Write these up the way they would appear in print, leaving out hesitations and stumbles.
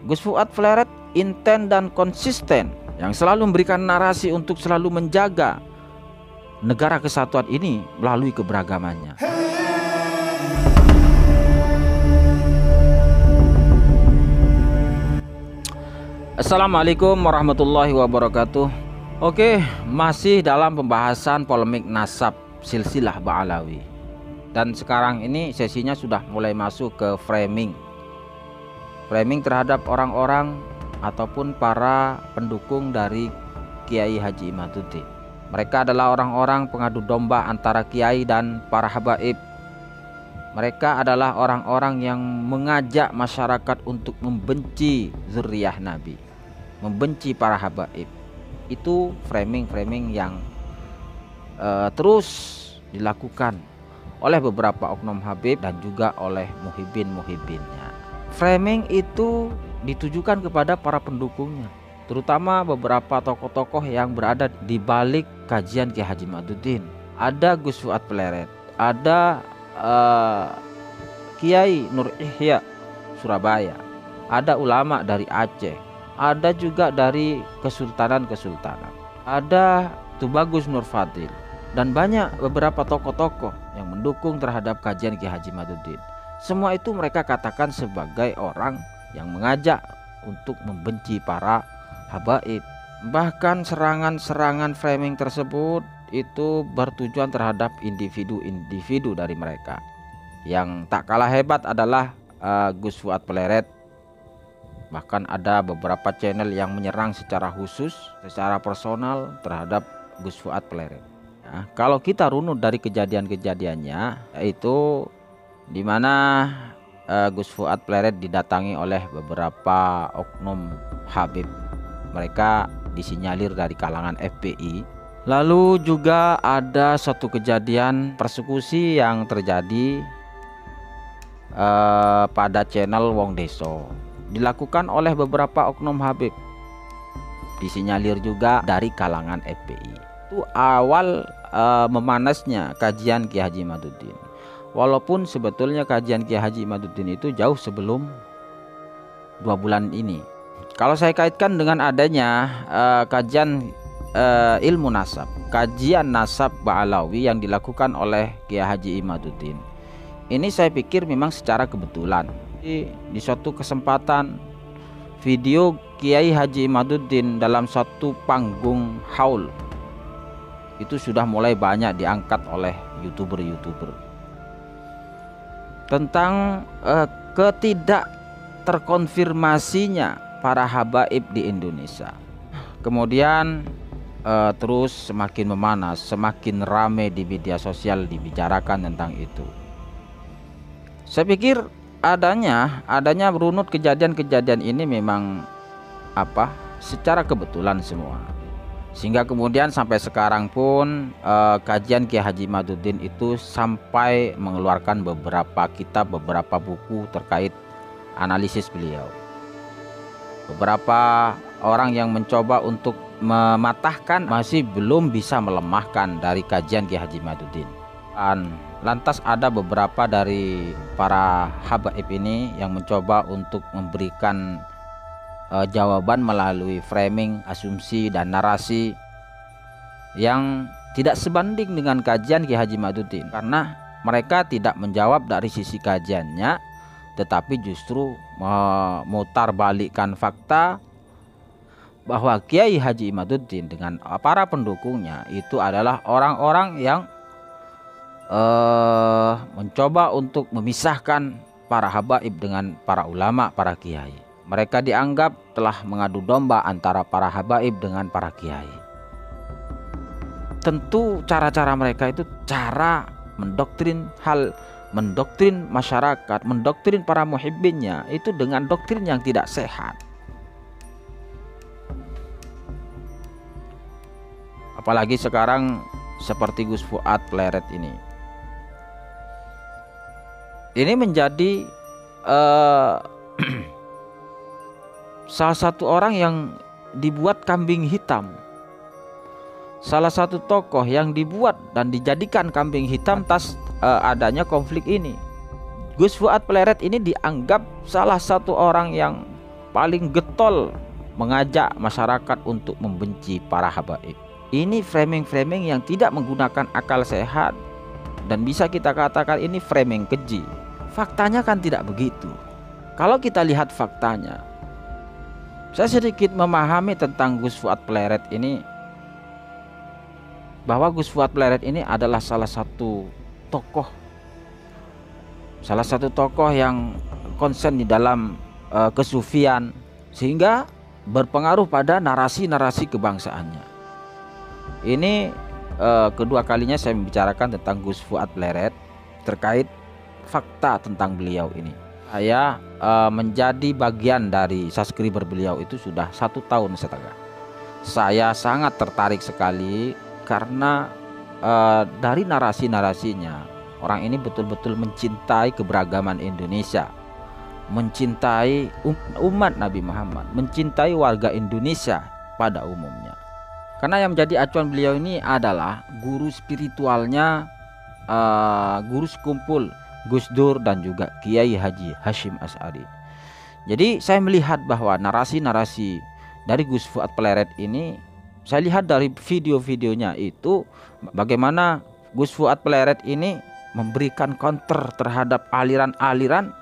Gus Fuad Pleret intent dan konsisten yang selalu memberikan narasi untuk selalu menjaga negara kesatuan ini melalui keberagamannya. Assalamualaikum warahmatullahi wabarakatuh. Oke, masih dalam pembahasan polemik nasab silsilah Ba'alawi. Dan sekarang ini sesinya sudah mulai masuk ke framing terhadap orang-orang ataupun para pendukung dari Kiai Haji Imaduddin. Mereka adalah orang-orang pengadu domba antara Kiai dan para habaib. Mereka adalah orang-orang yang mengajak masyarakat untuk membenci zuriyah Nabi, membenci para habaib. Itu framing yang terus dilakukan oleh beberapa oknum habib dan juga oleh muhibbinnya. Framing itu ditujukan kepada para pendukungnya, terutama beberapa tokoh-tokoh yang berada di balik kajian Kiai Haji Imaduddin. Ada Gus Fuad Pleret, ada Kiai Nur Ihya Surabaya, ada ulama dari Aceh, ada juga dari kesultanan, ada Tubagus Nur Fadil, dan banyak beberapa tokoh-tokoh yang mendukung terhadap kajian Kiai Haji Imaduddin. Semua itu mereka katakan sebagai orang yang mengajak untuk membenci para habaib. Bahkan serangan framing tersebut itu bertujuan terhadap individu dari mereka. Yang tak kalah hebat adalah Gus Fuad Pleret. Bahkan ada beberapa channel yang menyerang secara khusus, secara personal terhadap Gus Fuad Pleret. Nah, kalau kita runut dari kejadiannya, yaitu di mana Gus Fuad Pleret didatangi oleh beberapa oknum habib. Mereka disinyalir dari kalangan FPI. Lalu juga ada satu kejadian persekusi yang terjadi pada channel Wong Deso, dilakukan oleh beberapa oknum habib, disinyalir juga dari kalangan FPI. Itu awal memanasnya kajian Kiai Haji Imaduddin. Walaupun sebetulnya kajian Kiai Haji Imaduddin itu jauh sebelum 2 bulan ini. Kalau saya kaitkan dengan adanya kajian ilmu nasab, kajian nasab Ba'alawi yang dilakukan oleh Kiai Haji Imaduddin, ini saya pikir memang secara kebetulan. Di suatu kesempatan video Kiai Haji Imaduddin dalam satu panggung haul itu sudah mulai banyak diangkat oleh youtuber tentang ketidak terkonfirmasinya para habaib di Indonesia. Kemudian terus semakin memanas, semakin ramai di media sosial dibicarakan tentang itu. Saya pikir adanya berunut kejadian ini memang secara kebetulan semua. Sehingga kemudian sampai sekarang pun kajian Kiai Haji Imaduddin itu sampai mengeluarkan beberapa kitab, beberapa buku terkait analisis beliau. Beberapa orang yang mencoba untuk mematahkan masih belum bisa melemahkan dari kajian Kiai Haji Imaduddin. Dan lantas ada beberapa dari para habaib ini yang mencoba untuk memberikan jawaban melalui framing, asumsi dan narasi yang tidak sebanding dengan kajian Kiai Haji Imaduddin, karena mereka tidak menjawab dari sisi kajiannya, tetapi justru memutar balikkan fakta bahwa Kiai Haji Imaduddin dengan para pendukungnya itu adalah orang-orang yang mencoba untuk memisahkan para habaib dengan para ulama, para kiai. Mereka dianggap telah mengadu domba antara para habaib dengan para kiai. Tentu cara-cara mereka itu cara mendoktrin masyarakat, mendoktrin para muhibbinnya itu dengan doktrin yang tidak sehat. Apalagi sekarang seperti Gus Fuad Pleret ini. Ini menjadi salah satu orang yang dibuat kambing hitam, salah satu tokoh yang dibuat dan dijadikan kambing hitam atas adanya konflik ini. Gus Fuad Pleret ini dianggap salah satu orang yang paling getol mengajak masyarakat untuk membenci para habaib. Ini framing-framing yang tidak menggunakan akal sehat, dan bisa kita katakan ini framing keji. Faktanya kan tidak begitu. Kalau kita lihat faktanya, saya sedikit memahami tentang Gus Fuad Pleret ini, bahwa Gus Fuad Pleret ini adalah salah satu tokoh yang konsen di dalam kesufian, sehingga berpengaruh pada narasi-narasi kebangsaannya. Ini kedua kalinya saya membicarakan tentang Gus Fuad Pleret terkait fakta tentang beliau ini. Saya menjadi bagian dari subscriber beliau itu sudah 1 tahun setengah. Saya sangat tertarik sekali karena dari narasi-narasinya, orang ini betul-betul mencintai keberagaman Indonesia, mencintai umat Nabi Muhammad, mencintai warga Indonesia pada umumnya. Karena yang menjadi acuan beliau ini adalah guru spiritualnya, guru sekumpul Gus Dur dan juga Kiai Haji Hashim Asy'ari. Jadi saya melihat bahwa narasi-narasi dari Gus Fuad Pleret ini, saya lihat dari video-videonya itu bagaimana Gus Fuad Pleret ini memberikan counter terhadap aliran-aliran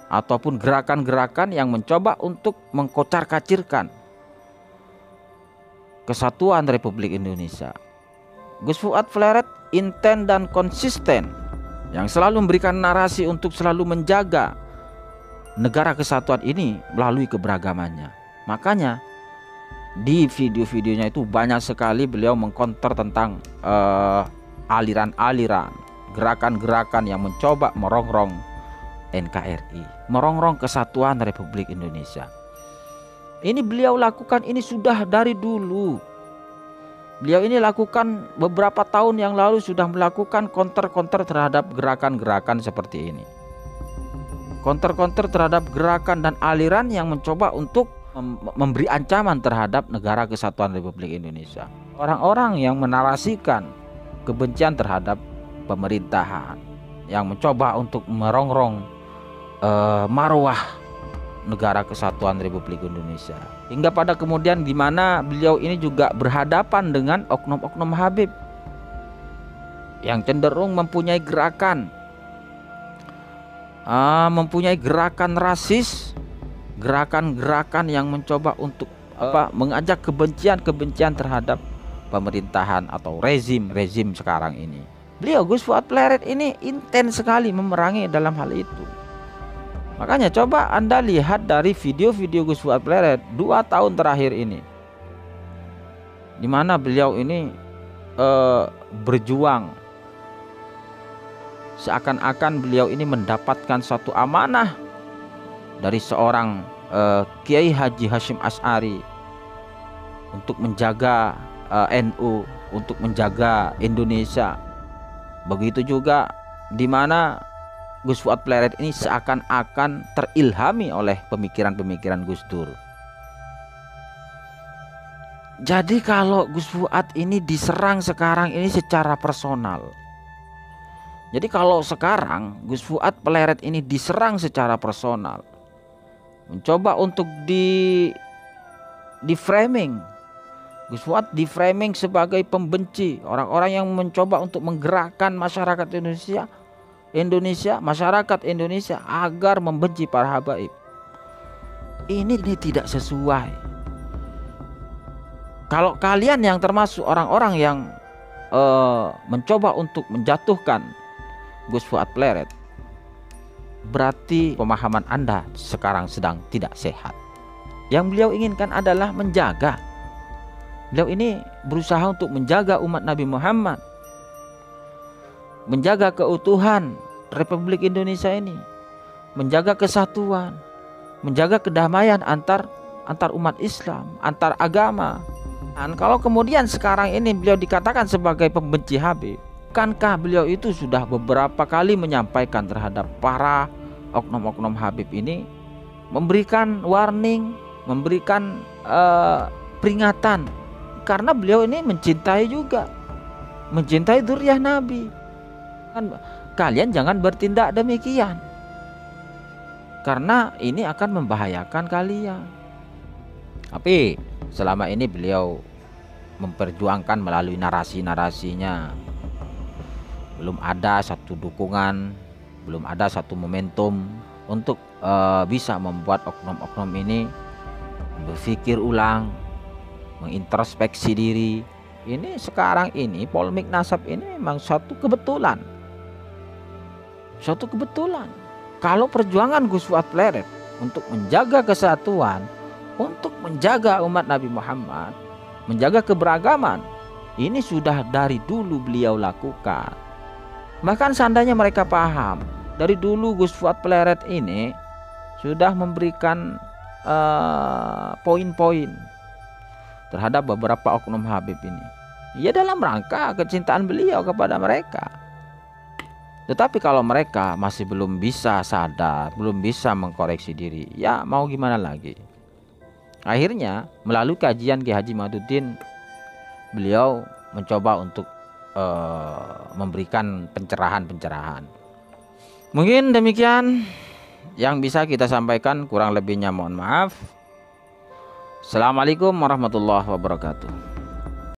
ataupun gerakan-gerakan yang mencoba untuk mengkocar-kacirkan kesatuan Republik Indonesia. Gus Fuad Pleret intent dan konsisten yang selalu memberikan narasi untuk selalu menjaga negara kesatuan ini melalui keberagamannya. Makanya di video-videonya itu banyak sekali beliau mengkonter tentang aliran-aliran, gerakan-gerakan yang mencoba merongrong NKRI, merongrong kesatuan Republik Indonesia. Ini beliau lakukan ini sudah dari dulu. Beliau ini lakukan beberapa tahun yang lalu sudah melakukan counter-counter terhadap gerakan-gerakan seperti ini. Counter-counter terhadap gerakan dan aliran yang mencoba untuk memberi ancaman terhadap negara kesatuan Republik Indonesia. Orang-orang yang menarasikan kebencian terhadap pemerintahan, yang mencoba untuk merongrong marwah negara kesatuan Republik Indonesia. Hingga pada kemudian di mana beliau ini juga berhadapan dengan oknum-oknum Habib yang cenderung mempunyai gerakan rasis, gerakan-gerakan yang mencoba untuk mengajak kebencian terhadap pemerintahan atau rezim sekarang ini. Beliau Gus Fuad Pleret ini intens sekali memerangi dalam hal itu. Makanya coba Anda lihat dari video-video Gus Fuad Pleret 2 tahun terakhir ini, di mana beliau ini berjuang seakan-akan beliau ini mendapatkan suatu amanah dari seorang Kiai Haji Hashim Asy'ari untuk menjaga NU, untuk menjaga Indonesia. Begitu juga di mana Gus Fuad Pleret ini seakan-akan terilhami oleh pemikiran-pemikiran Gus Dur. Jadi kalau Gus Fuad ini diserang sekarang ini secara personal. Jadi kalau sekarang Gus Fuad Pleret ini diserang secara personal, mencoba untuk di framing, Gus Fuad di framing sebagai pembenci, orang-orang yang mencoba untuk menggerakkan masyarakat masyarakat Indonesia agar membenci para habaib. Ini tidak sesuai. Kalau kalian yang termasuk orang-orang yang mencoba untuk menjatuhkan Gus Fuad Pleret, berarti pemahaman Anda sekarang sedang tidak sehat. Yang beliau inginkan adalah menjaga. Beliau ini berusaha untuk menjaga umat Nabi Muhammad, menjaga keutuhan Republik Indonesia ini, menjaga kesatuan, menjaga kedamaian antar umat Islam, antar agama. Dan kalau kemudian sekarang ini beliau dikatakan sebagai pembenci Habib, bukankah beliau itu sudah beberapa kali menyampaikan terhadap para oknum-oknum Habib ini, memberikan warning, memberikan peringatan, karena beliau ini mencintai juga, mencintai dzurriyyah Nabi. Kalian jangan bertindak demikian. karena ini akan membahayakan kalian. Tapi selama ini beliau memperjuangkan melalui narasi-narasinya, belum ada satu dukungan, belum ada satu momentum untuk bisa membuat oknum-oknum ini berpikir ulang, mengintrospeksi diri. Ini sekarang ini polemik nasab ini memang suatu kebetulan. Suatu kebetulan. Kalau perjuangan Gus Fuad Pleret untuk menjaga kesatuan, untuk menjaga umat Nabi Muhammad, menjaga keberagaman, ini sudah dari dulu beliau lakukan. Bahkan seandainya mereka paham, dari dulu Gus Fuad Pleret ini sudah memberikan poin-poin terhadap beberapa oknum Habib ini. Ya dalam rangka kecintaan beliau kepada mereka. Tetapi kalau mereka masih belum bisa sadar, belum bisa mengkoreksi diri, ya mau gimana lagi. Akhirnya melalui kajian Kiai Haji Maduddin, beliau mencoba untuk memberikan pencerahan-pencerahan. Mungkin demikian yang bisa kita sampaikan, kurang lebihnya mohon maaf. Assalamualaikum warahmatullahi wabarakatuh.